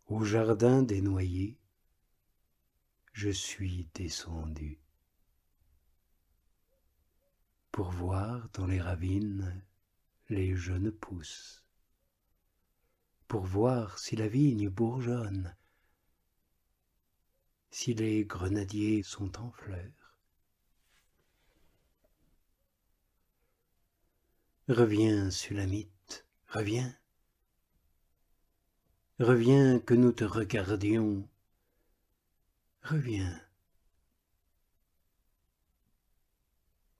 Au jardin des noyers, je suis descendu pour voir dans les ravines les jeunes pousses, pour voir si la vigne bourgeonne, si les grenadiers sont en fleurs. Reviens, Sulamite, reviens. Reviens que nous te regardions. Reviens.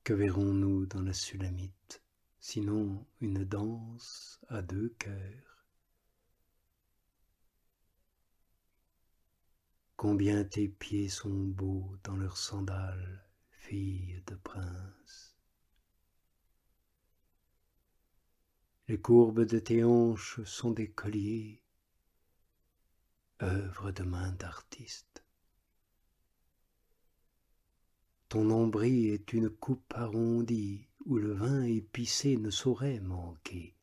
Que verrons-nous dans la Sulamite, sinon une danse à deux cœurs? Combien tes pieds sont beaux dans leurs sandales, fille de prince. Les courbes de tes hanches sont des colliers, œuvre de main d'artiste. Ton nombril est une coupe arrondie où le vin épicé ne saurait manquer.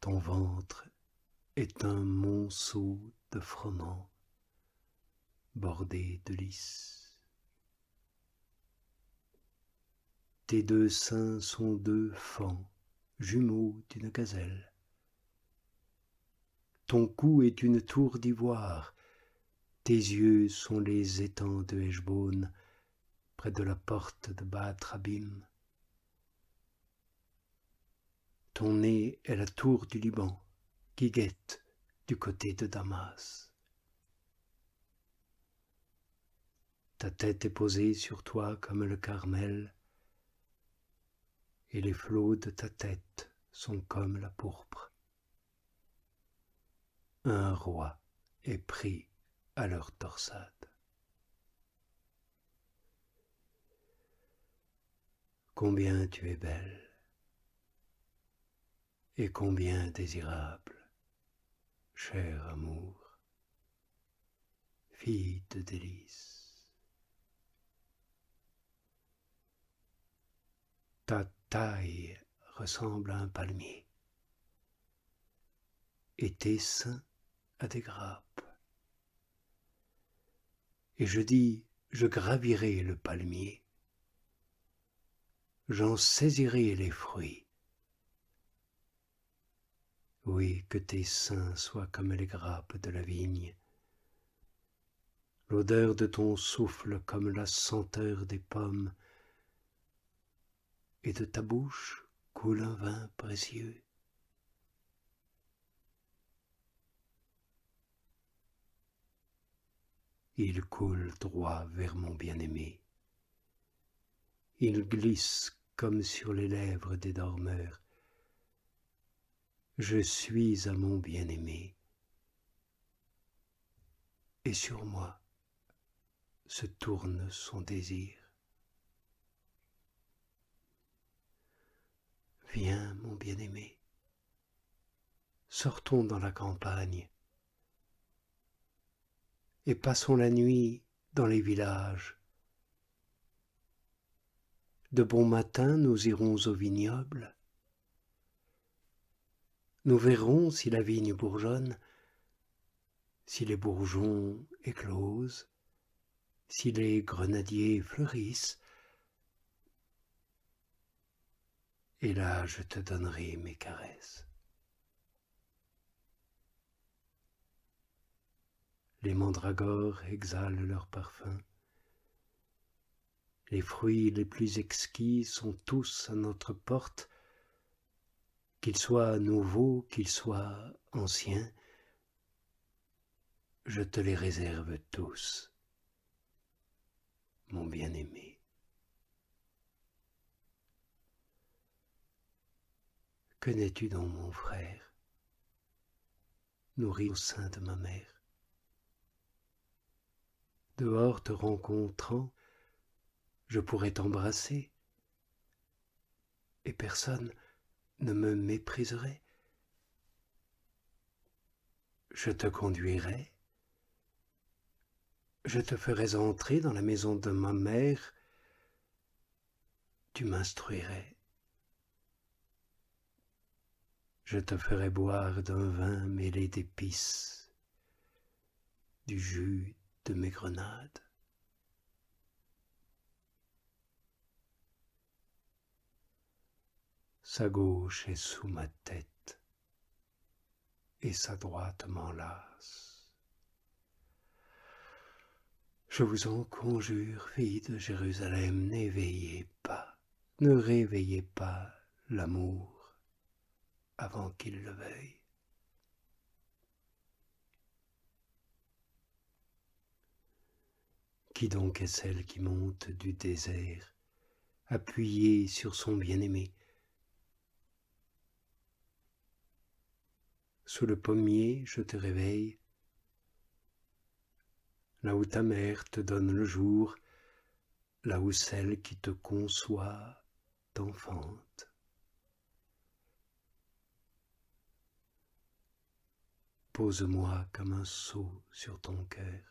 Ton ventre est un monceau de froment bordé de lys. Tes deux seins sont deux faons, jumeaux d'une gazelle. Ton cou est une tour d'ivoire, tes yeux sont les étangs de Heshbon, près de la porte de Baath-Rabim. Ton nez est la tour du Liban, qui guette du côté de Damas. Ta tête est posée sur toi comme le Carmel, et les flots de ta tête sont comme la pourpre. Un roi est pris à leur torsade. Combien tu es belle, et combien désirable, cher amour, fille de délices. Ta taille ressemble à un palmier, et tes seins à des grappes. Et je dis, je gravirai le palmier, j'en saisirai les fruits. Oui, que tes seins soient comme les grappes de la vigne, l'odeur de ton souffle comme la senteur des pommes, et de ta bouche coule un vin précieux. Il coule droit vers mon bien-aimé. Il glisse comme sur les lèvres des dormeurs. Je suis à mon bien-aimé, et sur moi se tourne son désir. Viens, mon bien-aimé, sortons dans la campagne, et passons la nuit dans les villages. De bon matin, nous irons au vignoble. Nous verrons si la vigne bourgeonne, si les bourgeons éclosent, si les grenadiers fleurissent. Et là, je te donnerai mes caresses. Les mandragores exhalent leur parfum. Les fruits les plus exquis sont tous à notre porte, qu'ils soient nouveaux, qu'ils soient anciens. Je te les réserve tous, mon bien-aimé. Que n'es-tu donc, mon frère, nourri au sein de ma mère? Dehors te rencontrant, je pourrais t'embrasser, et personne ne me mépriserait. Je te conduirais, je te ferais entrer dans la maison de ma mère, tu m'instruirais. Je te ferai boire d'un vin mêlé d'épices, du jus de mes grenades. Sa gauche est sous ma tête et sa droite m'enlace. Je vous en conjure, filles de Jérusalem, n'éveillez pas, ne réveillez pas l'amour avant qu'il le veuille. Qui donc est celle qui monte du désert, appuyée sur son bien-aimé? Sous le pommier, je te réveille, là où ta mère te donne le jour, là où celle qui te conçoit t'enfante. Pose-moi comme un sceau sur ton cœur,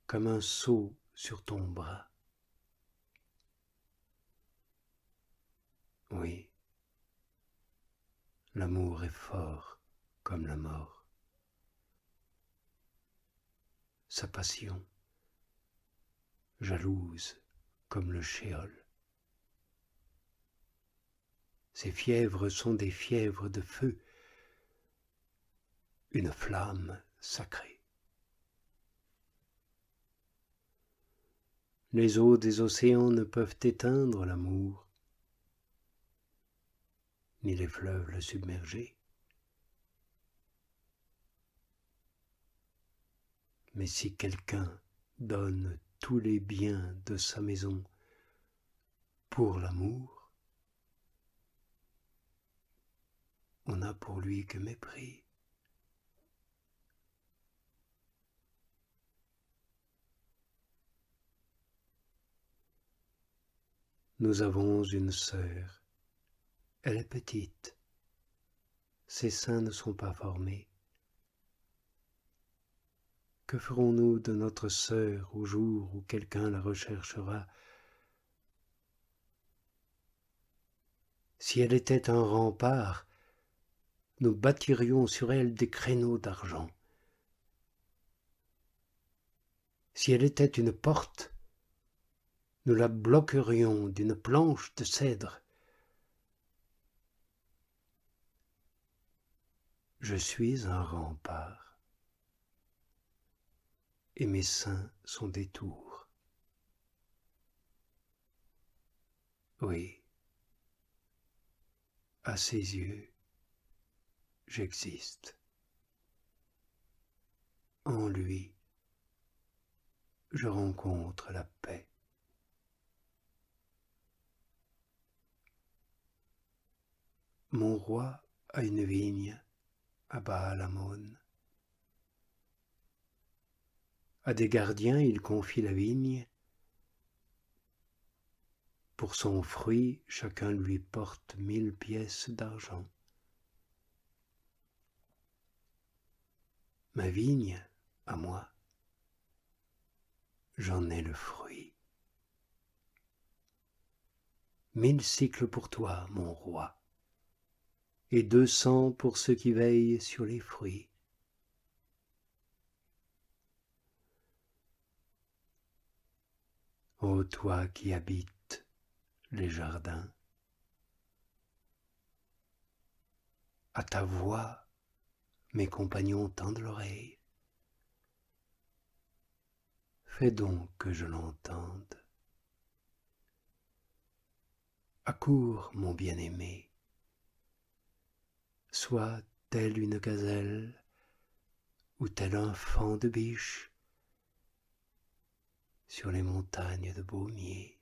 comme un sceau sur ton bras. Oui, l'amour est fort comme la mort. Sa passion, jalouse comme le shéol. Ses fièvres sont des fièvres de feu, une flamme sacrée. Les eaux des océans ne peuvent éteindre l'amour, ni les fleuves le submerger. Mais si quelqu'un donne tous les biens de sa maison pour l'amour, on n'a pour lui que mépris. Nous avons une sœur, elle est petite, ses seins ne sont pas formés. Que ferons-nous de notre sœur au jour où quelqu'un la recherchera? Si elle était un rempart, nous bâtirions sur elle des créneaux d'argent. Si elle était une porte, nous la bloquerions d'une planche de cèdre. Je suis un rempart, et mes seins sont des tours. Oui, à ses yeux, j'existe. En lui, je rencontre la paix. Mon roi a une vigne à Baal-Hamon. À des gardiens, il confie la vigne. Pour son fruit, chacun lui porte 1000 pièces d'argent. Ma vigne, à moi, j'en ai le fruit. 1000 cycles pour toi, mon roi, et 200 pour ceux qui veillent sur les fruits. Ô toi qui habites les jardins, à ta voix, mes compagnons tendent l'oreille. Fais donc que je l'entende. Accours, mon bien-aimé, sois telle une gazelle ou tel un faon de biche sur les montagnes de Beaumier.